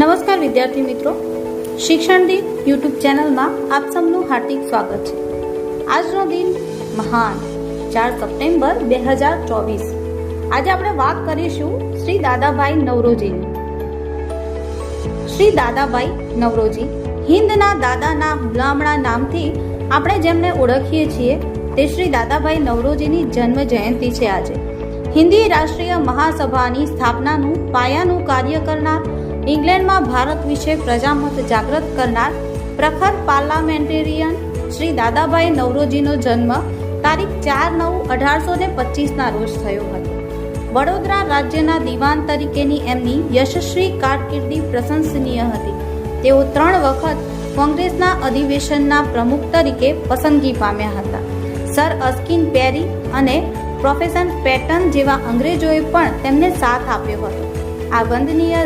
નમસ્કાર વિદ્યાર્થી મિત્રો, શિક્ષણ દીપ યુટ્યુબ ચેનલમાં આપ સૌનું હાર્દિક સ્વાગત છે। આજનો દિન મહાન 4 સપ્ટેમ્બર 2024। આજે આપણે વાત કરીશું શ્રી દાદાભાઈ નવરોજીની। શ્રી દાદાભાઈ નવરોજી હિંદના દાદાના હુલામણા નામથી આપણે જેમને ઓળખીએ છીએ તે શ્રી દાદાભાઈ નવરોજીની જન્મ જયંતિ છે। આજે હિન્દી રાષ્ટ્રીય મહાસભાની સ્થાપનાનું પાયાનું કાર્ય કરનાર, ઇંગ્લેન્ડમાં ભારત વિશે પ્રજામત જાગૃત કરનાર પ્રખર પાર્લામેન્ટેરિયન શ્રી દાદાભાઈ નવરોજીનો જન્મ તારીખ 4/9/1825ના રોજ થયો હતો। વડોદરા રાજ્યના દીવાન તરીકેની એમની યશસ્વી કારકિર્દી પ્રશંસનીય હતી। તેઓ 3 વખત કોંગ્રેસના અધિવેશનના પ્રમુખ તરીકે પસંદગી પામ્યા હતા। સર અસ્કિન પેરી અને પ્રોફેસર પેટન જેવા અંગ્રેજોએ પણ તેમને સાથ આપ્યો હતો। આ વંદનીય